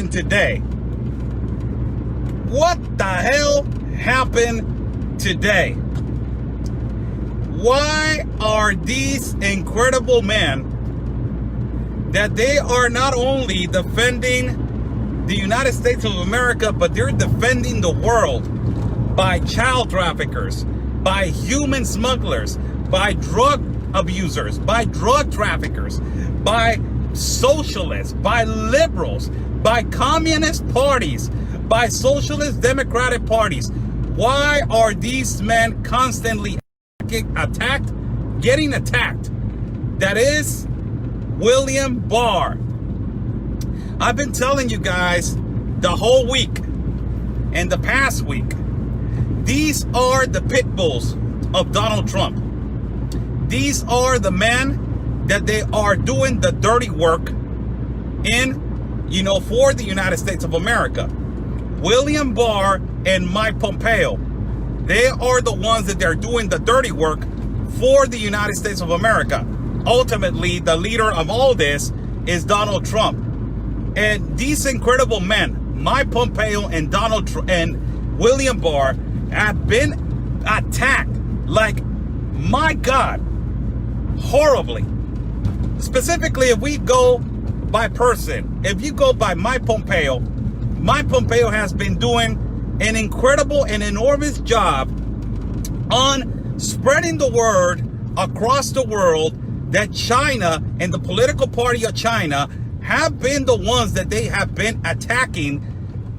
happened today? What the hell happened today? Why are these incredible men that they are not only defending the United States of America, but they're defending the world by child traffickers, by human smugglers, by drug abusers, by drug traffickers, by socialists, by liberals, by communist parties, by socialist democratic parties? Why are these men constantly getting attacked? That is William Barr. I've been telling you guys the whole week and the past week, these are the pit bulls of Donald Trump. These are the men that they are doing the dirty work for the United States of America. William Barr and Mike Pompeo, they are the ones that they're doing the dirty work for the United States of America. Ultimately, the leader of all this is Donald Trump. And these incredible men, Mike Pompeo and and William Barr, have been attacked like, my God, horribly. Specifically, if we go by person, if you go by Mike Pompeo has been doing an incredible and enormous job on spreading the word across the world that China and the political party of China have been the ones that they have been attacking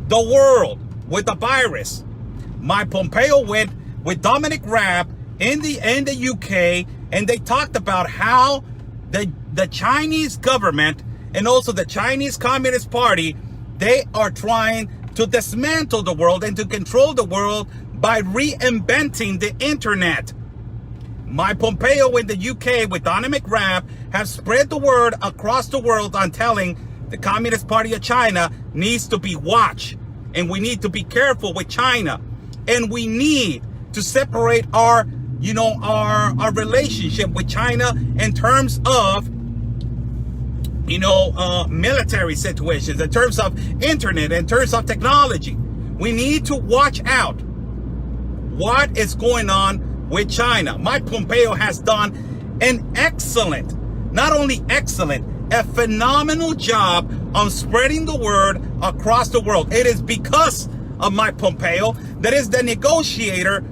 the world with the virus. Mike Pompeo went with Dominic Raab in the UK, and they talked about how the Chinese government and also the Chinese Communist Party, they are trying to dismantle the world and to control the world by reinventing the internet. Mike Pompeo in the UK with Dominic Raab have spread the word across the world on telling the Communist Party of China needs to be watched, and we need to be careful with China, and we need to separate our relationship with China in terms of military situations, in terms of internet, in terms of technology. We need to watch out what is going on with China. Mike Pompeo has done an excellent, not only excellent, a phenomenal job on spreading the word across the world. It is because of Mike Pompeo that is the negotiator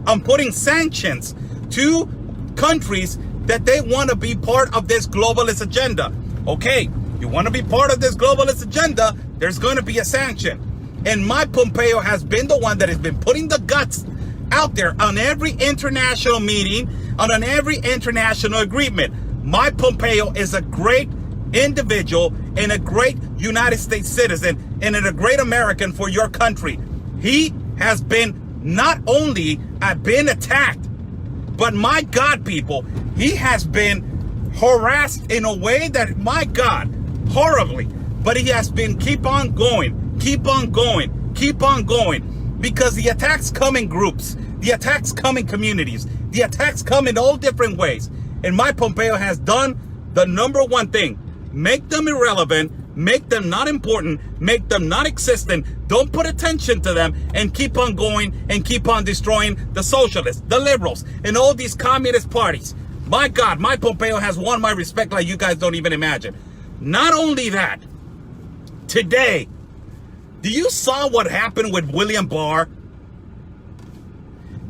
on putting sanctions to countries that they want to be part of this globalist agenda. Okay, you want to be part of this globalist agenda, there's going to be a sanction. And Mike Pompeo has been the one that has been putting the guts out there on every international meeting, on every international agreement. Mike Pompeo is a great individual and a great United States citizen and a great American for your country. He has been not only been attacked, but my God, people, he has been harassed in a way that, my God, horribly. But he has been keep on going, because the attacks come in groups, the attacks come in communities, the attacks come in all different ways. And Mike Pompeo has done the number one thing: make them irrelevant, make them not important, make them not existent, don't put attention to them, and keep on going and keep on destroying the socialists, the liberals, and all these communist parties. My God, Mike Pompeo has won my respect like you guys don't even imagine. Not only that, today, do you saw what happened with William Barr?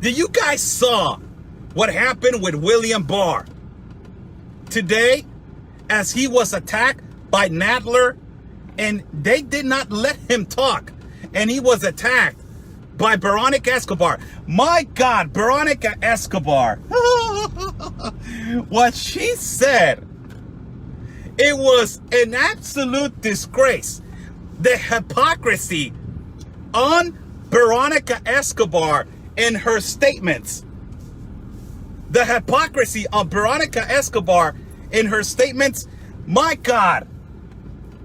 Did you guys saw what happened with William Barr today as he was attacked by Nadler, and they did not let him talk, and he was attacked by Veronica Escobar? My God, Veronica Escobar, what she said, it was an absolute disgrace. The hypocrisy on Veronica Escobar in her statements. The hypocrisy of Veronica Escobar in her statements, my God,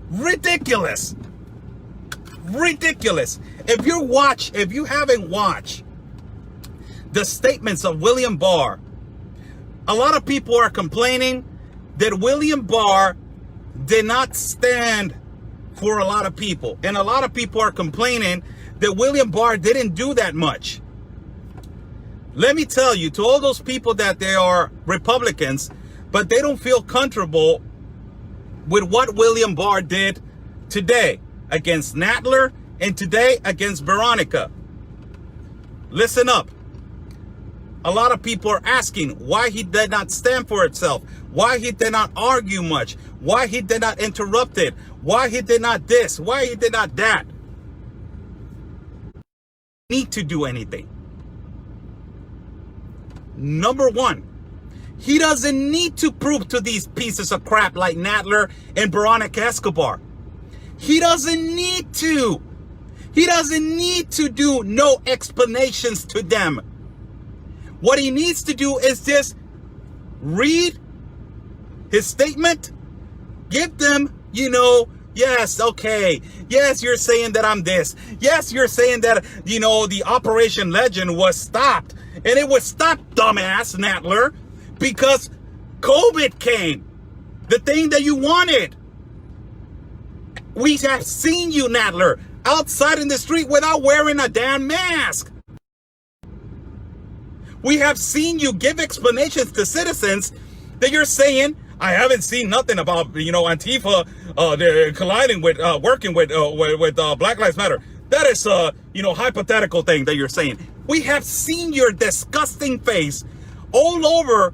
ridiculous. Ridiculous. If you haven't watched the statements of William Barr, a lot of people are complaining that William Barr did not stand for a lot of people. And a lot of people are complaining that William Barr didn't do that much. Let me tell you, to all those people that they are Republicans, but they don't feel comfortable with what William Barr did today against Nadler and today against Veronica. Listen up. A lot of people are asking why he did not stand for himself, why he did not argue much, why he did not interrupt it, why he did not this, why he did not that. Need to do anything. Number one, he doesn't need to prove to these pieces of crap like Nadler and Veronica Escobar. He doesn't need to. He doesn't need to do no explanations to them. What he needs to do is just read his statement, give them, yes, okay. Yes, you're saying that I'm this. Yes, you're saying that, the Operation Legend was stopped. And it was stopped, dumbass Nadler, because COVID came. The thing that you wanted. We have seen you, Nadler, outside in the street without wearing a damn mask. We have seen you give explanations to citizens that you're saying, I haven't seen nothing about, Antifa, they're colliding with, working with Black Lives Matter. That is a, hypothetical thing that you're saying. We have seen your disgusting face all over,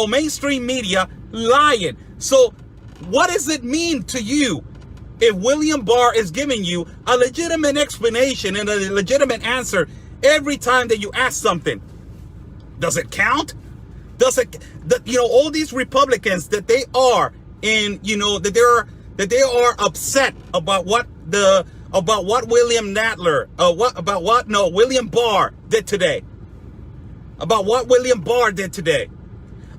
mainstream media lying. So what does it mean to you if William Barr is giving you a legitimate explanation and a legitimate answer every time that you ask something? Does it count? Does it, all these Republicans that they are in, that they are upset about what William Nadler, William Barr did today. About what William Barr did today.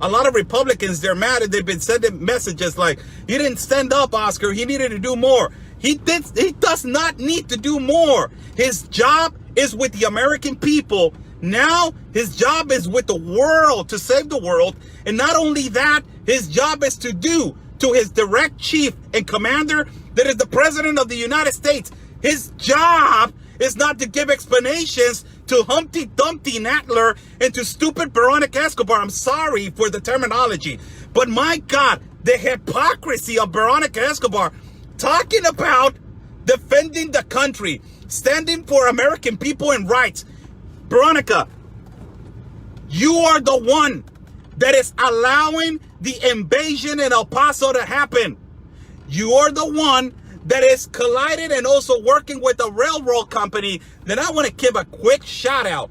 A lot of Republicans, they're mad and they've been sending messages like, he didn't stand up, Oscar. He needed to do more. He does not need to do more. His job is with the American people. Now his job is with the world, to save the world. And not only that, his job is to do to his direct chief and commander, that is the President of the United States. His job is not to give explanations to Humpty Dumpty Nadler and to stupid Veronica Escobar. I'm sorry for the terminology, but my God, the hypocrisy of Veronica Escobar talking about defending the country, standing for American people and rights. Veronica, you are the one that is allowing the invasion in El Paso to happen. You are the one that is collided and also working with a railroad company. Then I want to give a quick shout out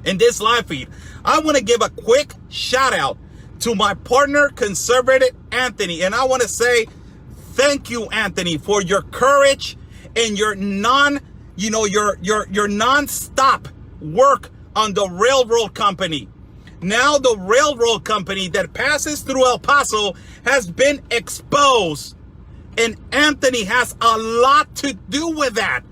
in this live feed. I want to give a quick shout out to my partner, Conservative Anthony. And I want to say thank you, Anthony, for your courage and your non-stop work on the railroad company. Now the railroad company that passes through El Paso has been exposed. And Anthony has a lot to do with that.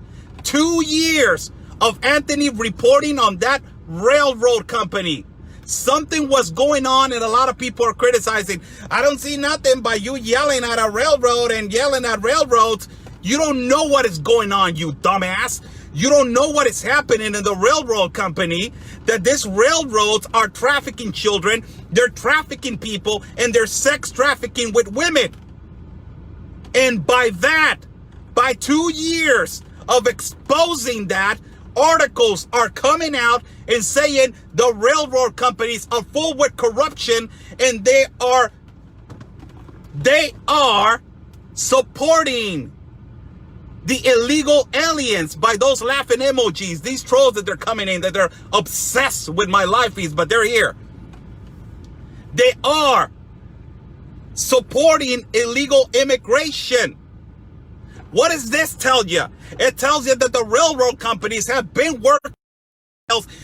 2 years of Anthony reporting on that railroad company. Something was going on and a lot of people are criticizing. I don't see nothing by you yelling at a railroad and yelling at railroads. You don't know what is going on, you dumbass. You don't know what is happening in the railroad company, that these railroads are trafficking children, they're trafficking people, and they're sex trafficking with women. And by 2 years of exposing that, articles are coming out and saying the railroad companies are full with corruption and they are supporting the illegal aliens by those laughing emojis, these trolls that they're coming in, that they're obsessed with my live feeds, but they're here. They are supporting illegal immigration. What does this tell you? It tells you that the railroad companies have been working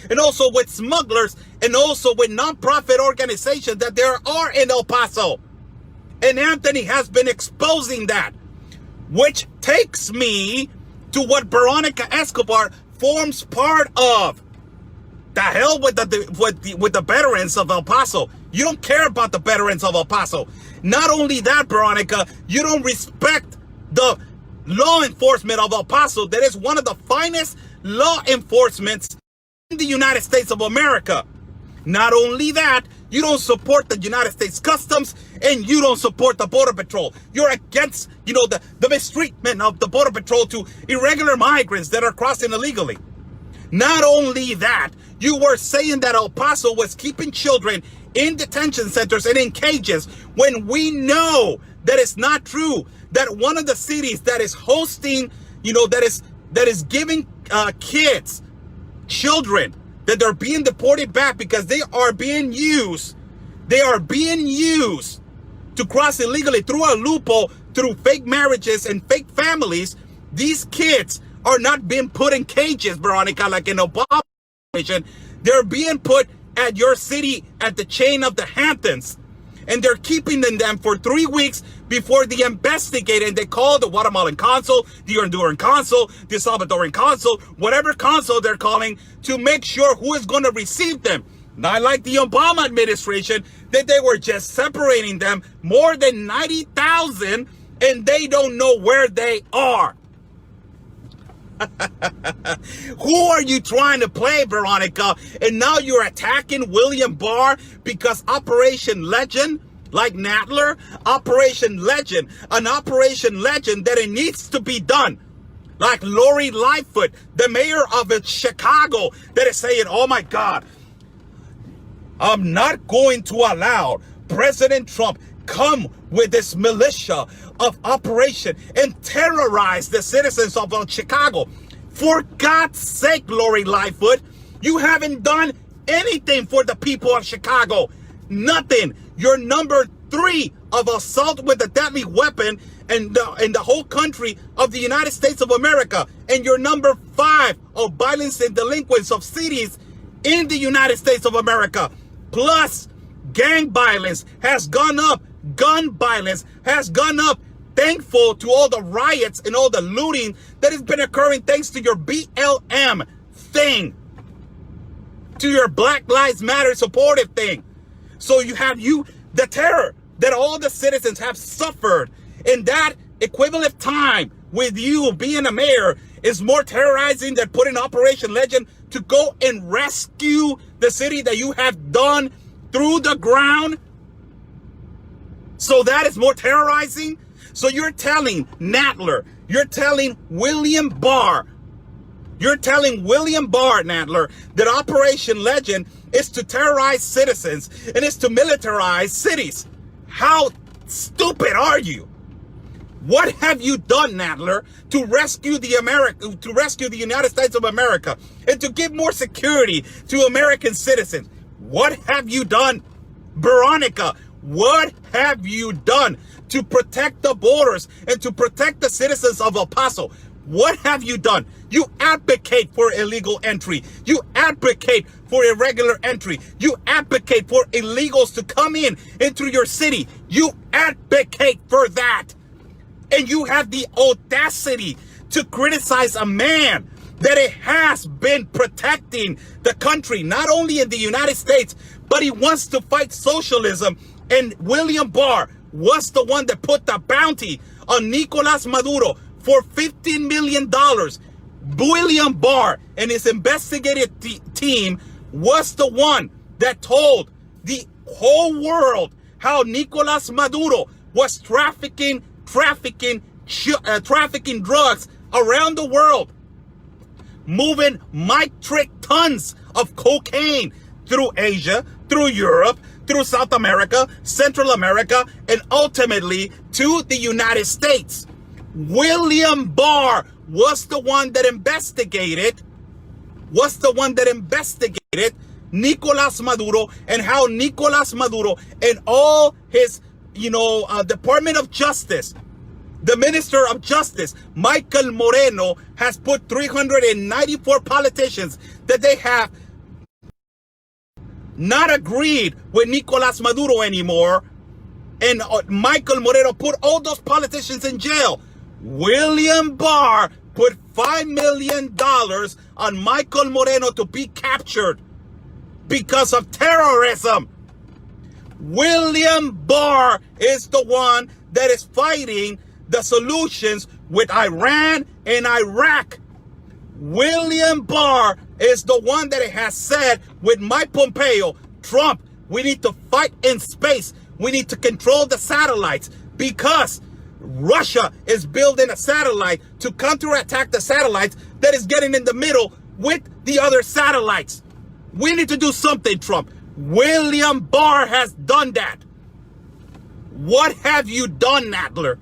and also with smugglers and also with non-profit organizations that there are in El Paso. And Anthony has been exposing that, which takes me to what Veronica Escobar forms part of. The hell with the veterans of El Paso. You don't care about the veterans of El Paso. Not only that, Veronica, you don't respect the law enforcement of El Paso that is one of the finest law enforcements in the United States of America. Not only that, you don't support the United States Customs and you don't support the Border Patrol. You're against, the mistreatment of the Border Patrol to irregular migrants that are crossing illegally. Not only that, you were saying that El Paso was keeping children in detention centers and in cages when we know that it's not true. That one of the cities that is hosting, that is giving children, that they're being deported back because they are being used to cross illegally through a loophole, through fake marriages and fake families. These kids are not being put in cages, Veronica, like in Obama. They're being put at your city at the chain of the Hamptons. And they're keeping them for 3 weeks before they investigate. And they call the Guatemalan consul, the Honduran consul, the Salvadoran consul, whatever consul they're calling, to make sure who is going to receive them. Not like the Obama administration, that they were just separating them, more than 90,000, and they don't know where they are. Who are you trying to play, Veronica? And now you're attacking William Barr because Operation Legend, like Nadler, Operation Legend, an Operation Legend that it needs to be done. Like Lori Lightfoot, the mayor of Chicago, that is saying, oh my God, I'm not going to allow President Trump come with this militia of operation and terrorize the citizens of Chicago. For God's sake, Lori Lightfoot, you haven't done anything for the people of Chicago. Nothing. You're number 3 of assault with a deadly weapon in the whole country of the United States of America. And you're number 5 of violence and delinquents of cities in the United States of America. Plus, gang violence has gone up. Gun violence has gone up. Thankful to all the riots and all the looting that has been occurring thanks to your BLM thing, to your Black Lives Matter supportive thing. So you have the terror that all the citizens have suffered in that equivalent time with you being a mayor is more terrorizing than putting Operation Legend to go and rescue the city that you have done through the ground. So that is more terrorizing. So you're telling Nadler, you're telling William Barr, Nadler, that Operation Legend is to terrorize citizens and is to militarize cities. How stupid are you? What have you done, Nadler, to rescue the United States of America and to give more security to American citizens? What have you done, Veronica? What have you done to protect the borders and to protect the citizens of El Paso? What have you done? You advocate for illegal entry. You advocate for irregular entry. You advocate for illegals to come into your city. You advocate for that. And you have the audacity to criticize a man that it has been protecting the country, not only in the United States, but he wants to fight socialism. And William Barr was the one that put the bounty on Nicolas Maduro for $15 million. William Barr and his investigative team was the one that told the whole world how Nicolas Maduro was trafficking drugs around the world, moving metric tons of cocaine through Asia, through Europe, through South America, Central America, and ultimately to the United States. William Barr was the one that investigated Nicolas Maduro, and how Nicolas Maduro and all his, Department of Justice, the Minister of Justice, Michael Moreno, has put 394 politicians that they have not agreed with Nicolas Maduro anymore. And Michael Moreno put all those politicians in jail. William Barr put $5 million on Michael Moreno to be captured because of terrorism. William Barr is the one that is fighting the solutions with Iran and Iraq. William Barr is the one that has said with Mike Pompeo, Trump, we need to fight in space. We need to control the satellites because Russia is building a satellite to counterattack the satellites that is getting in the middle with the other satellites. We need to do something, Trump. William Barr has done that. What have you done, Nadler,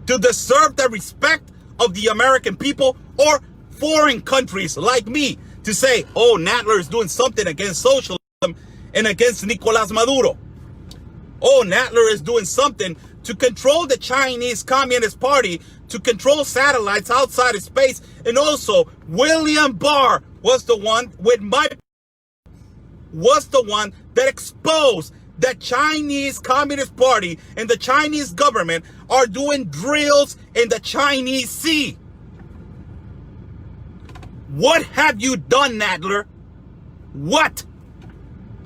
to deserve the respect of the American people or foreign countries like me to say, oh, Nadler is doing something against socialism and against Nicolás Maduro? Oh, Nadler is doing something to control the Chinese Communist Party, to control satellites outside of space. And also, William Barr was the one that exposed the Chinese Communist Party and the Chinese government are doing drills in the Chinese Sea. What have you done, Nadler? What?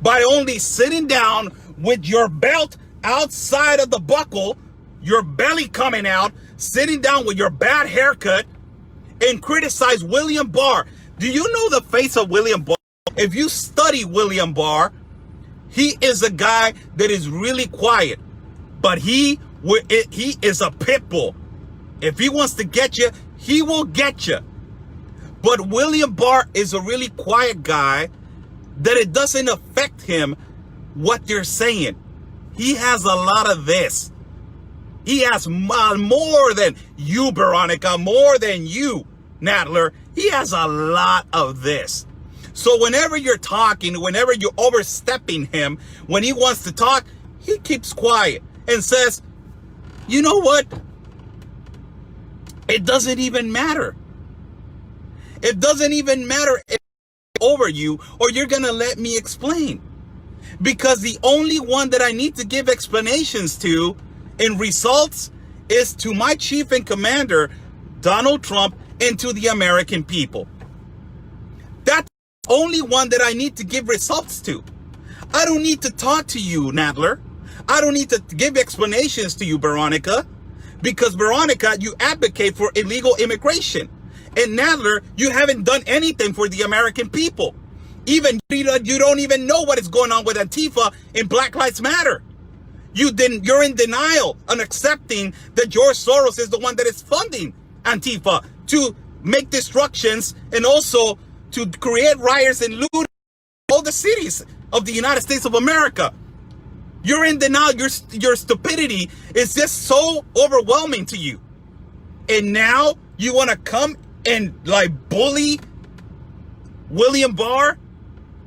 By only sitting down with your belt outside of the buckle, your belly coming out, sitting down with your bad haircut, and criticize William Barr. Do you know the face of William Barr? If you study William Barr, he is a guy that is really quiet, but he is a pit bull. If he wants to get you, he will get you. But William Barr is a really quiet guy that it doesn't affect him what they're saying. He has a lot of this. He has more than you, Veronica, more than you, Nadler. He has a lot of this. So whenever you're talking, whenever you're overstepping him, when he wants to talk, he keeps quiet and says, you know what? It doesn't even matter. It doesn't even matter if I'm over you or you're going to let me explain. Because the only one that I need to give explanations to in results is to my chief and commander, Donald Trump, and to the American people. That's the only one that I need to give results to. I don't need to talk to you, Nadler. I don't need to give explanations to you, Veronica. Because, Veronica, you advocate for illegal immigration. And Nadler, you haven't done anything for the American people. Even you don't even know what is going on with Antifa and Black Lives Matter. You're in denial on accepting that George Soros is the one that is funding Antifa to make destructions and also to create riots and loot all the cities of the United States of America. You're in denial. Your stupidity is just so overwhelming to you. And now you want to come and like bully William Barr,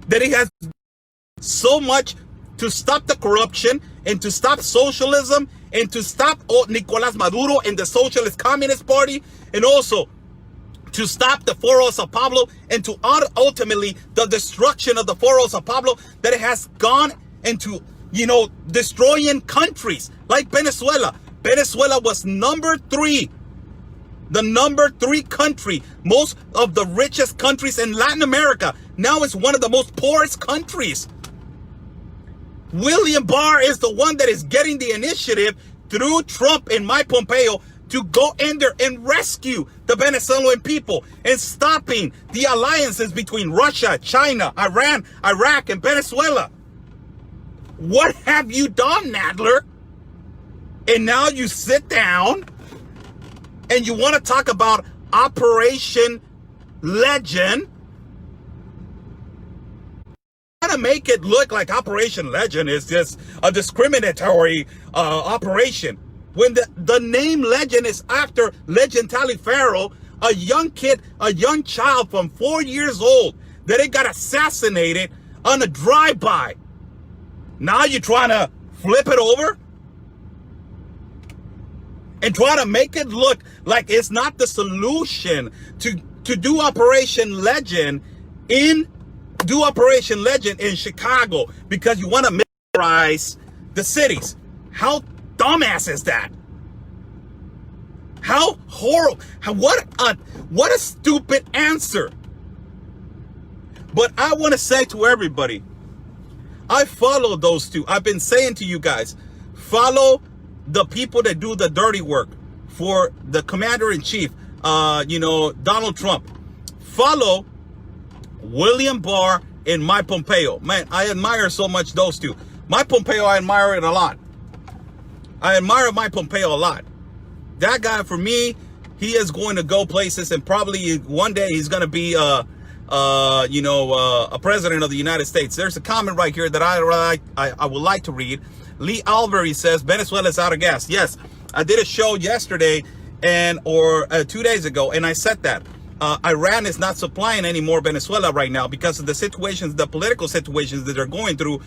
that he has so much to stop the corruption and to stop socialism and to stop Nicolás Maduro and the Socialist Communist Party, and also to stop the Foro Sao Paulo and to ultimately the destruction of the Foro Sao Paulo, that it has gone into, destroying countries like Venezuela. Venezuela was the number 3 country, most of the richest countries in Latin America. Now it's one of the most poorest countries. William Barr is the one that is getting the initiative through Trump and Mike Pompeo to go in there and rescue the Venezuelan people and stopping the alliances between Russia, China, Iran, Iraq, and Venezuela. What have you done, Nadler? And now you sit down and you want to talk about Operation Legend. You want to make it look like Operation Legend is just a discriminatory operation. When the name Legend is after Legend Taliaferro, a young kid, a young child from 4 years old, that it got assassinated on a drive-by. Now you're trying to flip it over and try to make it look like it's not the solution to do Operation Legend in Chicago because you want to militarize the cities. How dumbass is that? How horrible! What a stupid answer. But I want to say to everybody, I follow those two. I've been saying to you guys, follow the people that do the dirty work. for the commander-in-chief, Donald Trump. Follow William Barr and Mike Pompeo. Man, I admire so much those two. Mike Pompeo, I admire it a lot. I admire Mike Pompeo a lot. That guy, for me, he is going to go places, and probably one day he's going to be, a president of the United States. There's a comment right here that I would like to read. Lee Albury says, Venezuela is out of gas. Yes, I did a show yesterday or 2 days ago, and I said that. Iran is not supplying any more Venezuela right now because of the situations, the political situations that they're going through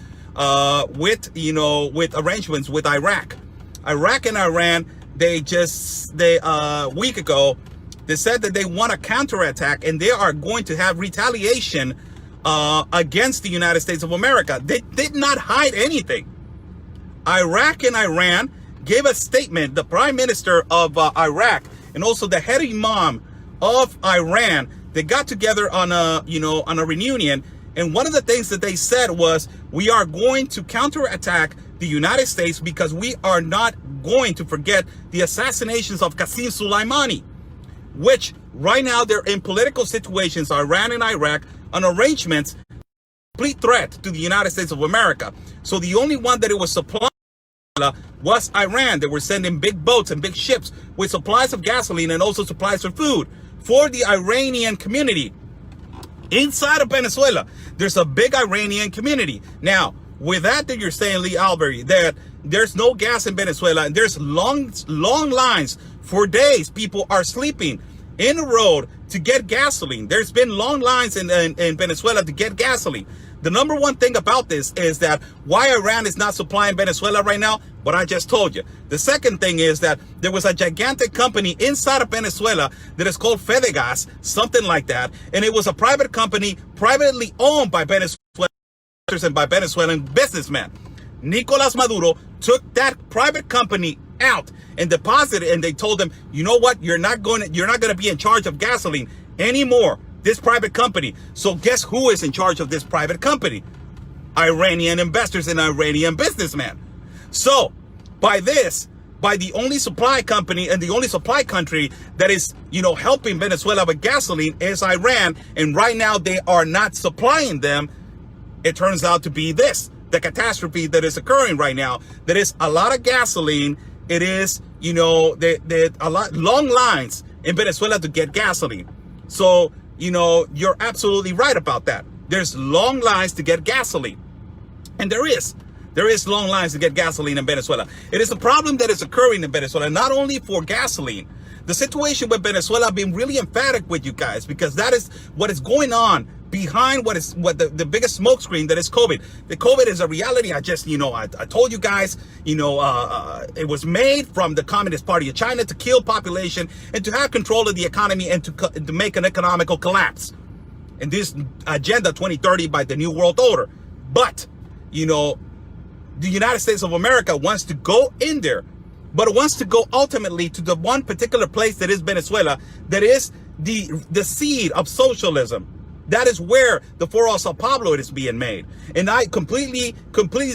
with arrangements with Iraq. Iraq and Iran, they a week ago, they said that they want a counterattack, and they are going to have retaliation against the United States of America. They did not hide anything. Iraq and Iran gave a statement. The prime minister of Iraq and also the head imam of Iran, they got together on a reunion, and one of the things that they said was, we are going to counterattack the United States because we are not going to forget the assassinations of Qasem Soleimani, which right now they're in political situations, Iran and Iraq, on arrangements, complete threat to the United States of America. So the only one that it was supplying was Iran. They were sending big boats and big ships with supplies of gasoline and also supplies of food for the Iranian community. Inside of Venezuela, there's a big Iranian community. Now, with that you're saying, Lee Albury, that there's no gas in Venezuela, and there's long lines for days. People are sleeping in the road to get gasoline. There's been long lines in Venezuela to get gasoline. The number one thing about this is that why Iran is not supplying Venezuela right now, what I just told you. The second thing is that there was a gigantic company inside of Venezuela that is called Fedegas, something like that. And it was a private company, privately owned by Venezuelans and by Venezuelan businessmen. Nicolas Maduro took that private company out and deposited, and they told them, you know what, you're not going to be in charge of gasoline anymore, this private company. So guess who is in charge of this private company? Iranian investors and Iranian businessmen. So by the only supply company and the only supply country that is, helping Venezuela with gasoline is Iran, and right now they are not supplying them. It turns out to be the catastrophe that is occurring right now. There is a lot of gasoline. It is, long lines in Venezuela to get gasoline. So, you're absolutely right about that. There's long lines to get gasoline. And there is long lines to get gasoline in Venezuela. It is a problem that is occurring in Venezuela, not only for gasoline. The situation with Venezuela, I've been really emphatic with you guys, because that is what is going on behind what the biggest smokescreen that is COVID. The COVID is a reality. I told you guys, it was made from the Communist Party of China to kill population and to have control of the economy and to make an economical collapse. And this Agenda 2030 by the New World Order. But, the United States of America wants to go in there, but it wants to go ultimately to the one particular place that is Venezuela, that is the seed of socialism. That is where the Foro Sao Paulo is being made. And I completely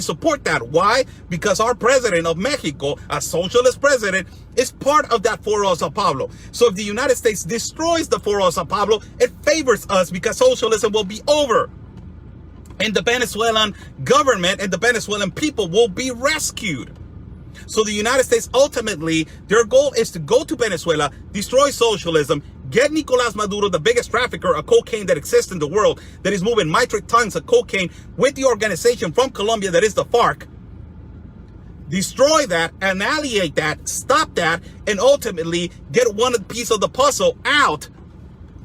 support that. Why? Because our president of Mexico, a socialist president, is part of that Foro Sao Paulo. So if the United States destroys the Foro Sao Paulo, it favors us because socialism will be over. And the Venezuelan government and the Venezuelan people will be rescued. So the United States, ultimately, their goal is to go to Venezuela, destroy socialism, get Nicolas Maduro, the biggest trafficker of cocaine that exists in the world, that is moving metric tons of cocaine with the organization from Colombia that is the FARC, destroy that, annihilate that, stop that, and ultimately get one piece of the puzzle out.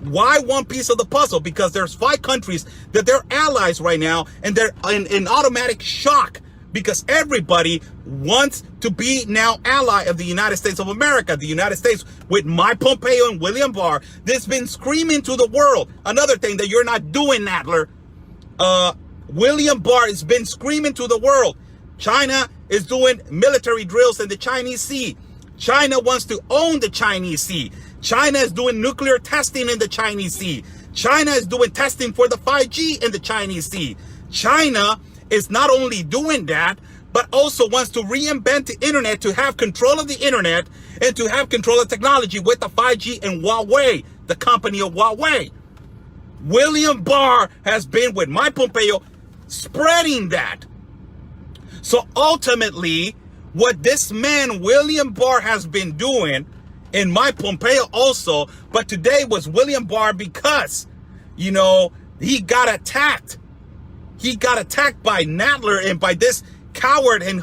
Why one piece of the puzzle? Because there's 5 countries that they're allies right now, and they're in automatic shock because everybody wants to be now ally of the United States of America. The United States, with Mike Pompeo and William Barr, that's been screaming to the world. Another thing that you're not doing, Nadler. William Barr has been screaming to the world. China is doing military drills in the Chinese Sea. China wants to own the Chinese Sea. China is doing nuclear testing in the Chinese Sea. China is doing testing for the 5G in the Chinese Sea. China is not only doing that, but also wants to reinvent the internet to have control of the internet and to have control of technology with the 5G and Huawei, the company of Huawei. William Barr has been with Mike Pompeo spreading that. So ultimately, what this man, William Barr, has been doing, and Mike Pompeo also, but today was William Barr because, you know, he got attacked. He got attacked by Nadler and by this coward and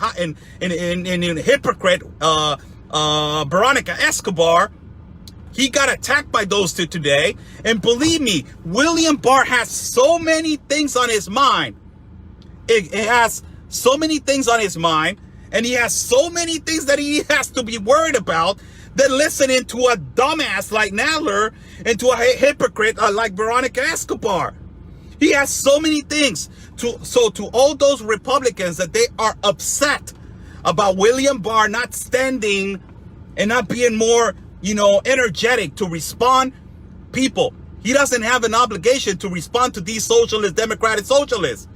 hypocrite, Veronica Escobar. He got attacked by those two today. And believe me, William Barr has so many things on his mind. It has so many things on his mind. And he has so many things that he has to be worried about, that listening to a dumbass like Nadler and to a hypocrite like Veronica Escobar. He has so many things. So to all those Republicans that they are upset about William Barr not standing and not being more, you know, energetic to respond, people, he doesn't have an obligation to respond to these socialist, democratic socialists.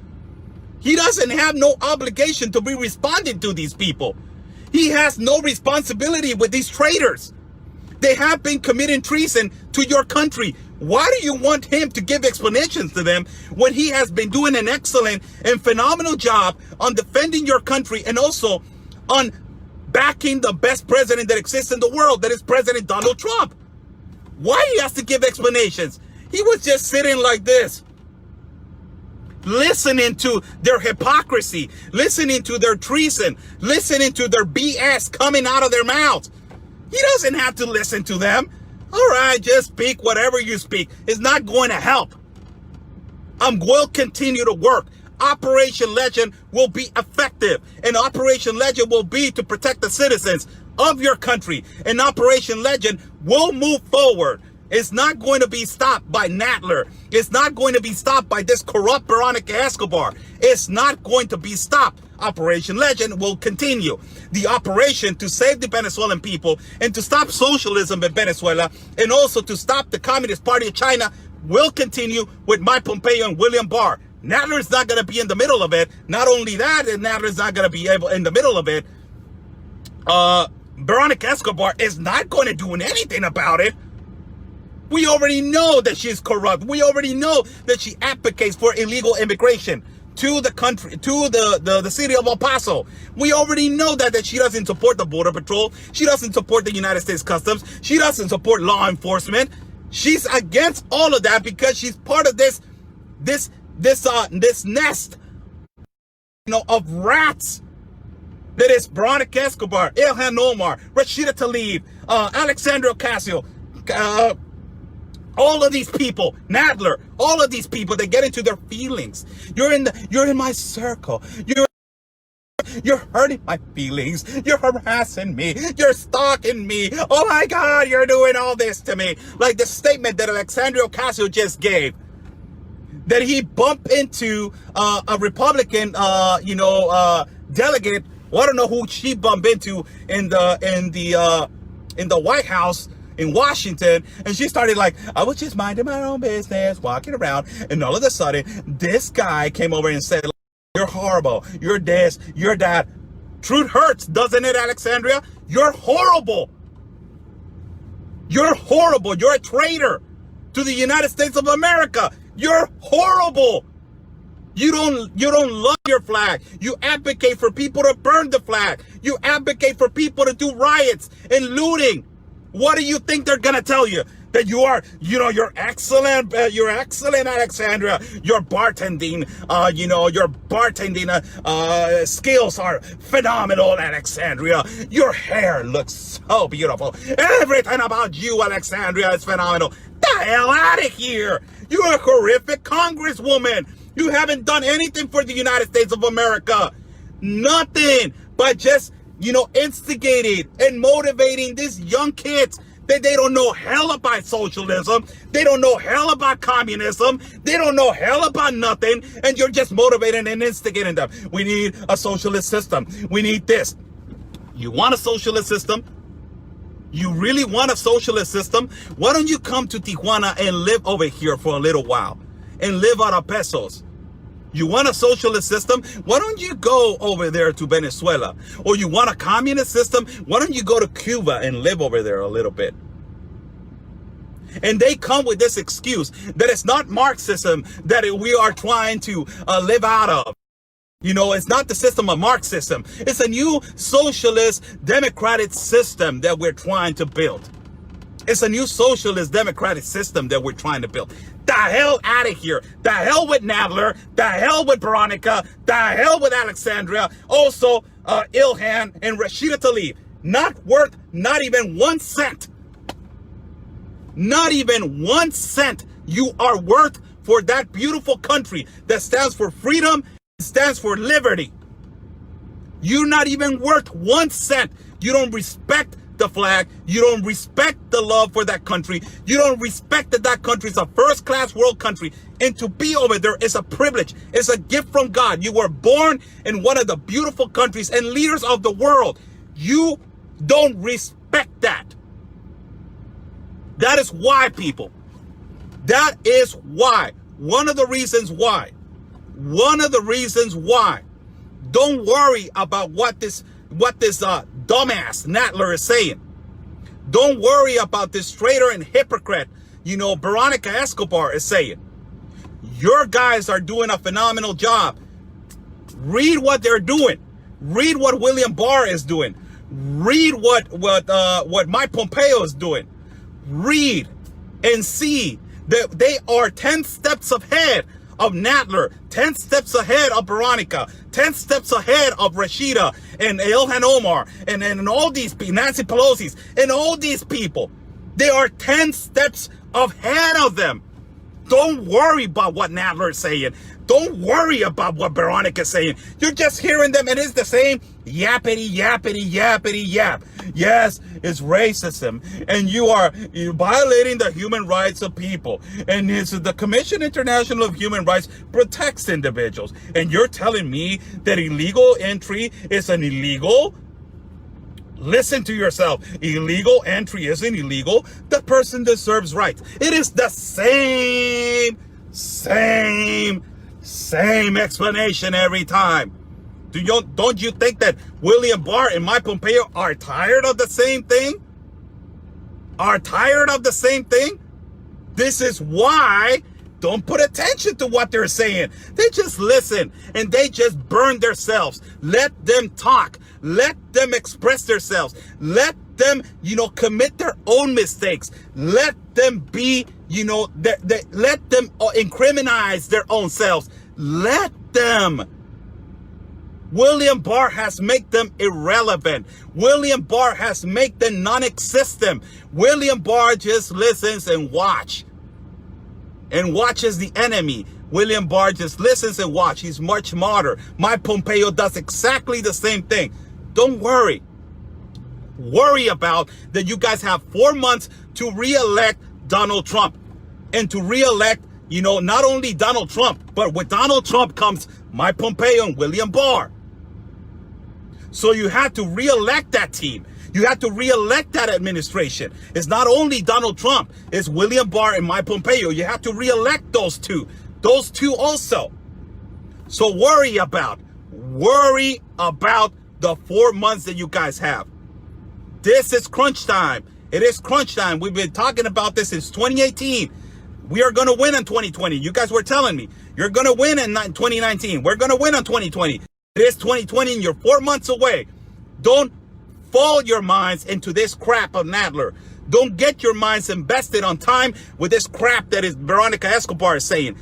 He doesn't have no obligation to be responding to these people. He has no responsibility with these traitors. They have been committing treason to your country. Why do you want him to give explanations to them when he has been doing an excellent and phenomenal job on defending your country and also on backing the best president that exists in the world, that is President Donald Trump? Why he has to give explanations? He was just sitting like this, listening to their hypocrisy, listening to their treason, listening to their BS coming out of their mouths. He doesn't have to listen to them. All right, just speak whatever you speak. It's not going to help. Will continue to work. Operation Legend will be effective. And Operation Legend will be to protect the citizens of your country. And Operation Legend will move forward. It's not going to be stopped by Nadler. It's not going to be stopped by this corrupt Veronica Escobar. It's not going to be stopped. Operation Legend will continue. The operation to save the Venezuelan people and to stop socialism in Venezuela and also to stop the Communist Party of China will continue with Mike Pompeo and William Barr. Nadler is not going to be in the middle of it. Not only that, Nadler is not going to be able in the middle of it. Veronica Escobar is not going to do anything about it. We already know that she's corrupt. We already know that she advocates for illegal immigration to the country, to the city of El Paso. We already know that she doesn't support the Border Patrol. She doesn't support the United States Customs. She doesn't support law enforcement. She's against all of that because she's part of this nest, you know, of rats. That is Veronica Escobar, Ilhan Omar, Rashida Tlaib, Alexandria Ocasio, all of these people, Nadler, all of these people, they get into their feelings. You're in my circle. You're hurting my feelings. You're harassing me. You're stalking me. Oh my God, you're doing all this to me. Like the statement that Alexandria Ocasio just gave, that he bumped into a Republican, delegate. Well, I don't know who she bumped into in the White House in Washington, and she started like, I was just minding my own business, walking around, and all of a sudden, this guy came over and said, you're horrible, you're this, you're that. Truth hurts, doesn't it, Alexandria? You're horrible. You're horrible. You're a traitor to the United States of America. You're horrible. You don't love your flag. You advocate for people to burn the flag. You advocate for people to do riots and looting. What do you think they're gonna tell you? That you are, you're excellent, Alexandria. Your bartending, your bartending skills are phenomenal, Alexandria. Your hair looks so beautiful. Everything about you, Alexandria, is phenomenal. The hell out of here. You're a horrific congresswoman. You haven't done anything for the United States of America. Nothing but just, instigating and motivating these young kids that they don't know hell about socialism. They don't know hell about communism. They don't know hell about nothing. And you're just motivating and instigating them. We need a socialist system. We need this. You want a socialist system? You really want a socialist system? Why don't you come to Tijuana and live over here for a little while and live out of pesos? You want a socialist system? Why don't you go over there to Venezuela? Or you want a communist system? Why don't you go to Cuba and live over there a little bit? And they come with this excuse that it's not Marxism that we are trying to live out of. You know, it's not the system of Marxism. It's a new socialist democratic system that we're trying to build. It's a new socialist democratic system that we're trying to build. The hell out of here. The hell with Nadler. The hell with Veronica. The hell with Alexandria. Also, Ilhan and Rashida Tlaib. Not worth not even 1 cent. Not even 1 cent you are worth for that beautiful country that stands for freedom, stands for liberty. You're not even worth 1 cent. You don't respect the flag. You don't respect the love for that country. You don't respect that that country is a first-class world country. And to be over there is a privilege. It's a gift from God. You were born in one of the beautiful countries and leaders of the world. You don't respect that. That is why, people. That is why. One of the reasons why. One of the reasons why. Don't worry about what this dumbass Nadler is saying. Don't worry about this traitor and hypocrite, Veronica Escobar is saying. Your guys are doing a phenomenal job. Read what they're doing. Read what William Barr is doing. Read what Mike Pompeo is doing. Read and see that they are 10 steps ahead of Nadler, 10 steps ahead of Veronica, 10 steps ahead of Rashida and Ilhan Omar and all these people, Nancy Pelosi's and all these people. They are 10 steps ahead of them. Don't worry about what Nadler is saying. Don't worry about what Veronica is saying. You're just hearing them and it's the same yappity, yappity, yappity, yap. Yes, it's racism. And you're violating the human rights of people. And the Commission International of Human Rights protects individuals. And you're telling me that illegal entry is an illegal? Listen to yourself. Illegal entry isn't illegal. The person deserves rights. It is the same explanation every time. Don't you think that William Barr and Mike Pompeo are tired of the same thing? Are tired of the same thing? This is why don't put attention to what they're saying. They just listen and they just burn themselves. Let them talk. Let them express themselves. Let them, commit their own mistakes. Let them be, let them incriminate their own selves. Let them. William Barr has made them irrelevant. William Barr has made them non-existent. William Barr just listens and watches the enemy. William Barr just listens and watches. He's much smarter. Mike Pompeo does exactly the same thing. Don't worry. Worry about that you guys have 4 months to re-elect Donald Trump. And to re-elect, not only Donald Trump, but with Donald Trump comes Mike Pompeo and William Barr. So you have to re-elect that team. You have to re-elect that administration. It's not only Donald Trump. It's William Barr and Mike Pompeo. You have to re-elect those two. Those two also. So worry about the 4 months that you guys have. This is crunch time. It is crunch time. We've been talking about this since 2018. We are going to win in 2020. You guys were telling me you're going to win in 2019. We're going to win in 2020. It is 2020 and you're 4 months away. Don't fall your minds into this crap of Nadler. Don't get your minds invested on time with this crap that is Veronica Escobar is saying.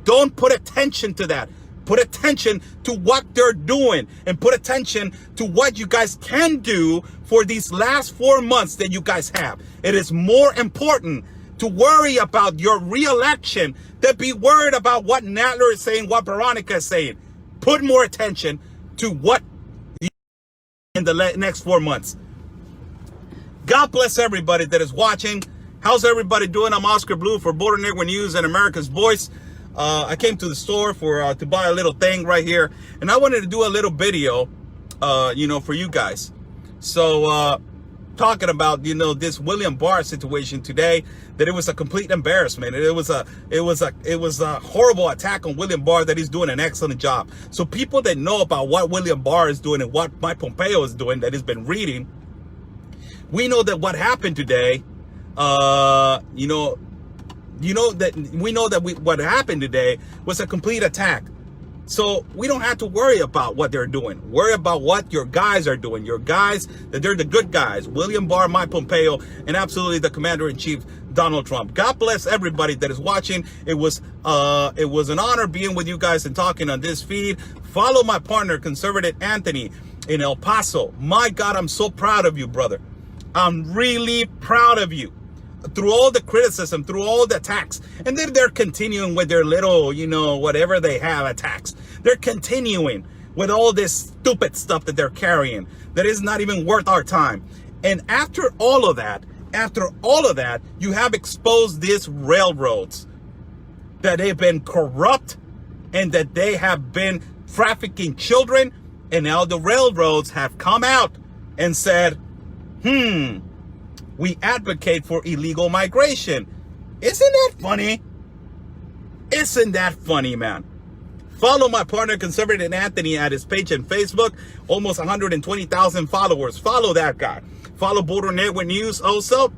Don't put attention to that. Put attention to what they're doing and put attention to what you guys can do for these last 4 months that you guys have. It is more important to worry about your re-election than be worried about what Nadler is saying, what Veronica is saying. Put more attention to what in the next 4 months. God bless everybody that is watching. How's everybody doing? I'm Oscar Blue for Border Network News and America's Voice. I came to the store to buy a little thing right here, and I wanted to do a little video, for you guys. So, talking about, this William Barr situation today, that it was a complete embarrassment. It was a horrible attack on William Barr, that he's doing an excellent job. So people that know about what William Barr is doing and what Mike Pompeo is doing, that has been reading, we know that what happened today, what happened today was a complete attack. So we don't have to worry about what they're doing. Worry about what your guys are doing. Your guys, that they're the good guys. William Barr, Mike Pompeo, and absolutely the Commander-in-Chief, Donald Trump. God bless everybody that is watching. It was an honor being with you guys and talking on this feed. Follow my partner, Conservative Anthony, in El Paso. My God, I'm so proud of you, brother. I'm really proud of you. Through all the criticism, through all the attacks, and then they're continuing with their little, whatever they have attacks. They're continuing with all this stupid stuff that they're carrying that is not even worth our time. And after all of that, you have exposed these railroads, that they've been corrupt and that they have been trafficking children. And now the railroads have come out and said, we advocate for illegal migration. Isn't that funny? Isn't that funny, man? Follow my partner, Conservative Anthony, at his page on Facebook. Almost 120,000 followers. Follow that guy. Follow Border Network News also.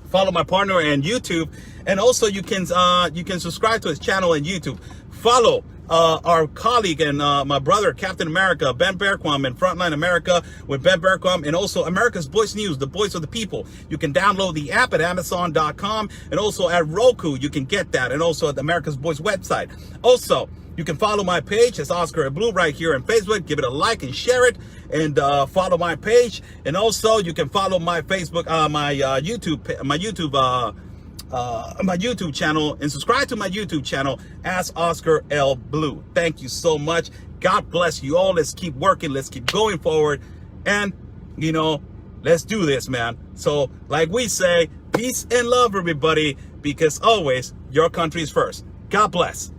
Follow my partner on YouTube. And also you can subscribe to his channel on YouTube. Follow our colleague and my brother, Captain America, Ben Berquam, in Frontline America with Ben Berquam, and also America's Voice News, the voice of the people. You can download the app at Amazon.com, and also at Roku, you can get that, and also at the America's Voice website. Also, you can follow my page. It's Oscar Blue right here on Facebook. Give it a like and share it, and follow my page. And also, you can follow my Facebook, my YouTube channel, and subscribe to my YouTube channel as Oscar L. Blue. Thank you so much. God bless you all. Let's keep working. Let's keep going forward. And, let's do this, man. So, like we say, peace and love, everybody, because always your country is first. God bless.